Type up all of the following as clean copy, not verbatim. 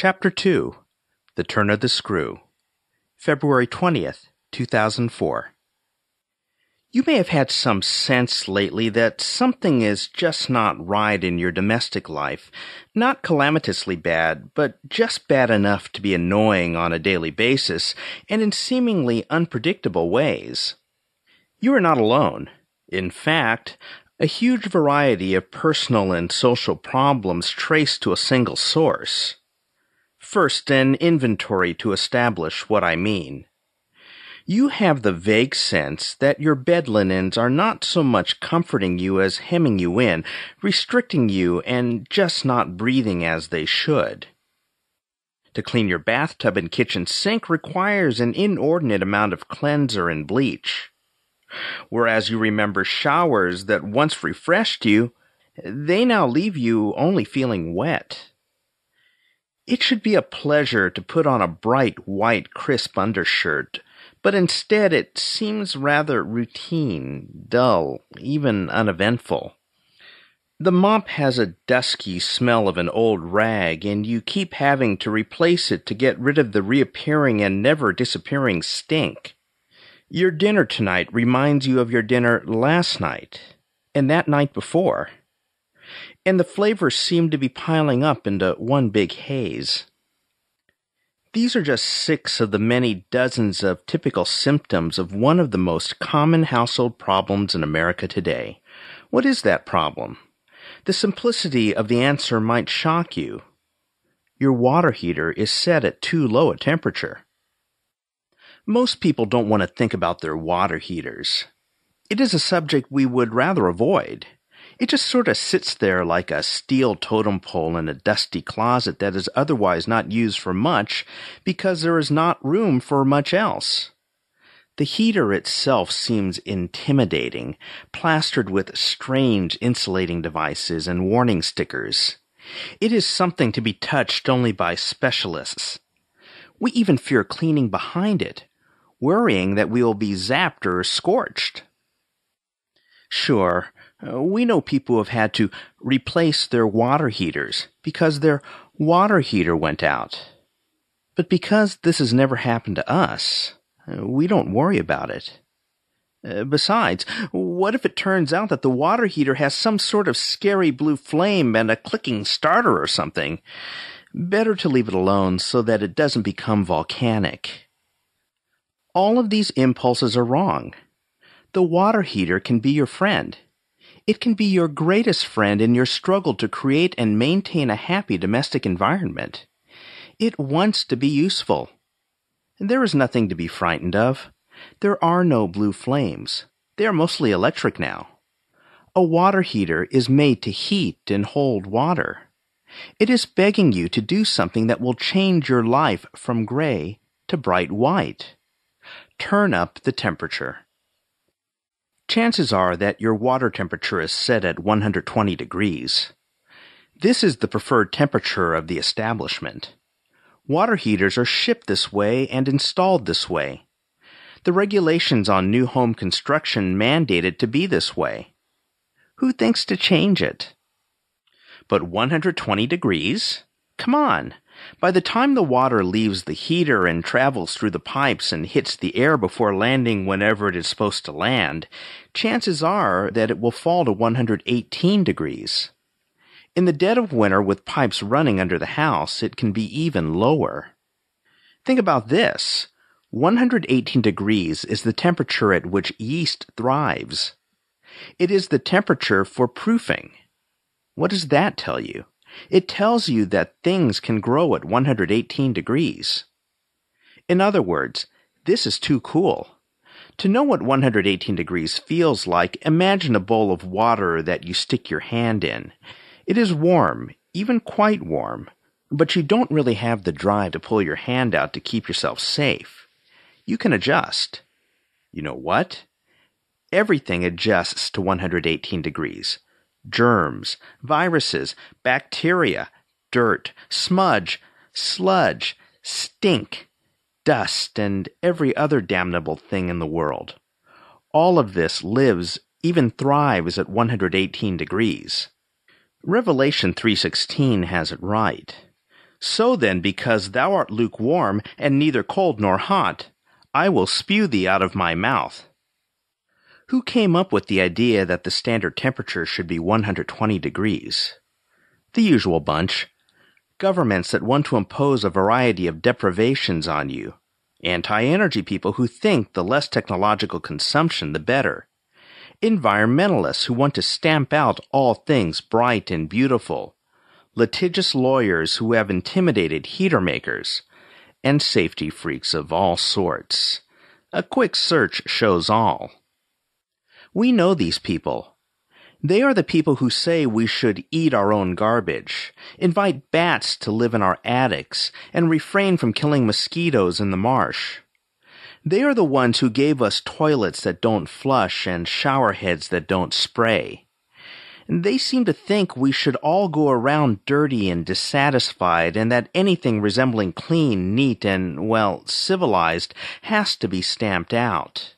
Chapter 2, The Turn of the Screw, February 20th, 2004. You may have had some sense lately that something is just not right in your domestic life. Not calamitously bad, but just bad enough to be annoying on a daily basis and in seemingly unpredictable ways. You are not alone. In fact, a huge variety of personal and social problems trace to a single source. First, an inventory to establish what I mean. You have the vague sense that your bed linens are not so much comforting you as hemming you in, restricting you, and just not breathing as they should. To clean your bathtub and kitchen sink requires an inordinate amount of cleanser and bleach. Whereas you remember showers that once refreshed you, they now leave you only feeling wet. It should be a pleasure to put on a bright, white, crisp undershirt, but instead it seems rather routine, dull, even uneventful. The mop has a dusky smell of an old rag, and you keep having to replace it to get rid of the reappearing and never-disappearing stink. Your dinner tonight reminds you of your dinner last night, and that night before. And the flavors seem to be piling up into one big haze. These are just 6 of the many dozens of typical symptoms of one of the most common household problems in America today. What is that problem? The simplicity of the answer might shock you. Your water heater is set at too low a temperature. Most people don't want to think about their water heaters. It is a subject we would rather avoid. It just sort of sits there like a steel totem pole in a dusty closet that is otherwise not used for much because there is not room for much else. The heater itself seems intimidating, plastered with strange insulating devices and warning stickers. It is something to be touched only by specialists. We even fear cleaning behind it, worrying that we will be zapped or scorched. Sure, we know people who have had to replace their water heaters because their water heater went out. But because this has never happened to us, we don't worry about it. Besides, what if it turns out that the water heater has some sort of scary blue flame and a clicking starter or something? Better to leave it alone so that it doesn't become volcanic. All of these impulses are wrong. The water heater can be your friend. It can be your greatest friend in your struggle to create and maintain a happy domestic environment. It wants to be useful. There is nothing to be frightened of. There are no blue flames. They are mostly electric now. A water heater is made to heat and hold water. It is begging you to do something that will change your life from gray to bright white. Turn up the temperature. Chances are that your water temperature is set at 120 degrees. This is the preferred temperature of the establishment. Water heaters are shipped this way and installed this way. The regulations on new home construction mandate it to be this way. Who thinks to change it? But 120 degrees? Come on! By the time the water leaves the heater and travels through the pipes and hits the air before landing whenever it is supposed to land, chances are that it will fall to 118 degrees. In the dead of winter with pipes running under the house, it can be even lower. Think about this. 118 degrees is the temperature at which yeast thrives. It is the temperature for proofing. What does that tell you? It tells you that things can grow at 118 degrees. In other words, this is too cool. To know what 118 degrees feels like, imagine a bowl of water that you stick your hand in. It is warm, even quite warm, but you don't really have the drive to pull your hand out to keep yourself safe. You can adjust. You know what? Everything adjusts to 118 degrees. Germs, viruses, bacteria, dirt, smudge, sludge, stink, dust, and every other damnable thing in the world. All of this lives, even thrives at 118 degrees. Revelation 3:16 has it right. So then, because thou art lukewarm, and neither cold nor hot, I will spew thee out of my mouth. Who came up with the idea that the standard temperature should be 120 degrees? The usual bunch. Governments that want to impose a variety of deprivations on you. Anti-energy people who think the less technological consumption the better. Environmentalists who want to stamp out all things bright and beautiful. Litigious lawyers who have intimidated heater makers. And safety freaks of all sorts. A quick search shows all. We know these people. They are the people who say we should eat our own garbage, invite bats to live in our attics, and refrain from killing mosquitoes in the marsh. They are the ones who gave us toilets that don't flush and shower heads that don't spray. And they seem to think we should all go around dirty and dissatisfied, and that anything resembling clean, neat, and, well, civilized has to be stamped out.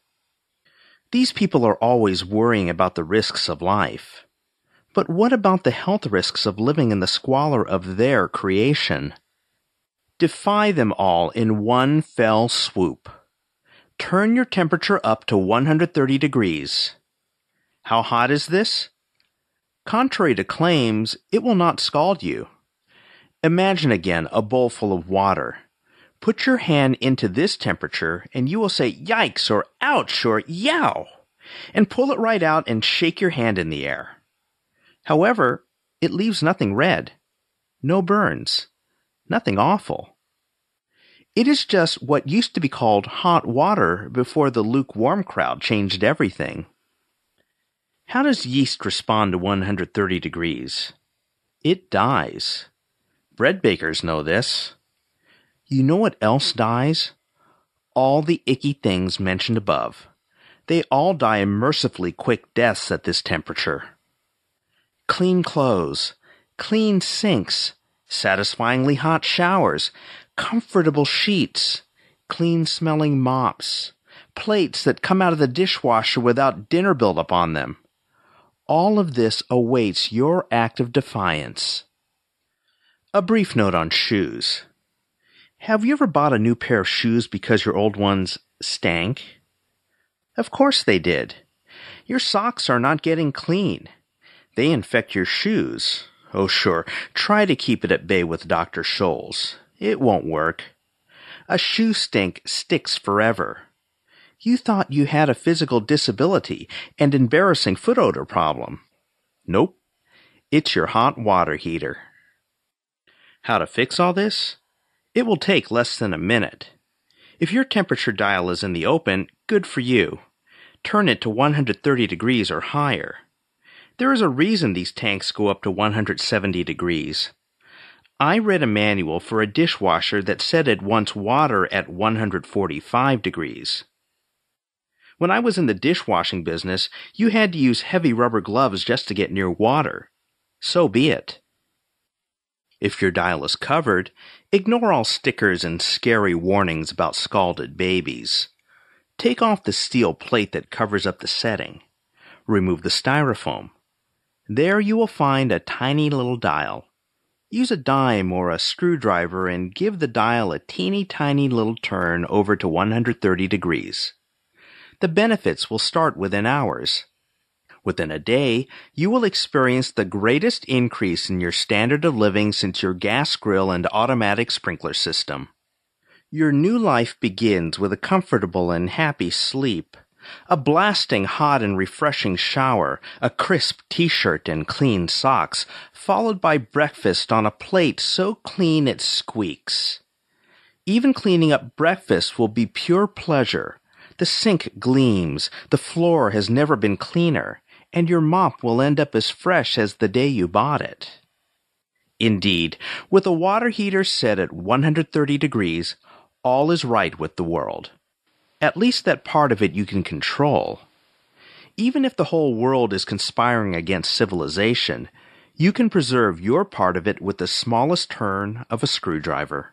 These people are always worrying about the risks of life. But what about the health risks of living in the squalor of their creation? Defy them all in one fell swoop. Turn your temperature up to 130 degrees. How hot is this? Contrary to claims, it will not scald you. Imagine again a bowl full of water. Put your hand into this temperature, and you will say, yikes, or ouch, or yow, and pull it right out and shake your hand in the air. However, it leaves nothing red, no burns, nothing awful. It is just what used to be called hot water before the lukewarm crowd changed everything. How does yeast respond to 130 degrees? It dies. Bread bakers know this. You know what else dies? All the icky things mentioned above. They all die mercifully quick deaths at this temperature. Clean clothes, clean sinks, satisfyingly hot showers, comfortable sheets, clean-smelling mops, plates that come out of the dishwasher without dinner buildup on them. All of this awaits your act of defiance. A brief note on shoes. Have you ever bought a new pair of shoes because your old ones stank? Of course they did. Your socks are not getting clean. They infect your shoes. Oh sure, try to keep it at bay with Dr. Scholl's. It won't work. A shoe stink sticks forever. You thought you had a physical disability and embarrassing foot odor problem. Nope. It's your hot water heater. How to fix all this? It will take less than a minute. If your temperature dial is in the open, good for you. Turn it to 130 degrees or higher. There is a reason these tanks go up to 170 degrees. I read a manual for a dishwasher that said it wants water at 145 degrees. When I was in the dishwashing business, you had to use heavy rubber gloves just to get near water. So be it. If your dial is covered, ignore all stickers and scary warnings about scalded babies. Take off the steel plate that covers up the setting. Remove the styrofoam. There you will find a tiny little dial. Use a dime or a screwdriver and give the dial a teeny tiny little turn over to 130 degrees. The benefits will start within hours. Within a day, you will experience the greatest increase in your standard of living since your gas grill and automatic sprinkler system. Your new life begins with a comfortable and happy sleep, a blasting hot and refreshing shower, a crisp t-shirt and clean socks, followed by breakfast on a plate so clean it squeaks. Even cleaning up breakfast will be pure pleasure. The sink gleams, the floor has never been cleaner, and your mop will end up as fresh as the day you bought it. Indeed, with a water heater set at 130 degrees, all is right with the world. At least that part of it you can control. Even if the whole world is conspiring against civilization, you can preserve your part of it with the smallest turn of a screwdriver.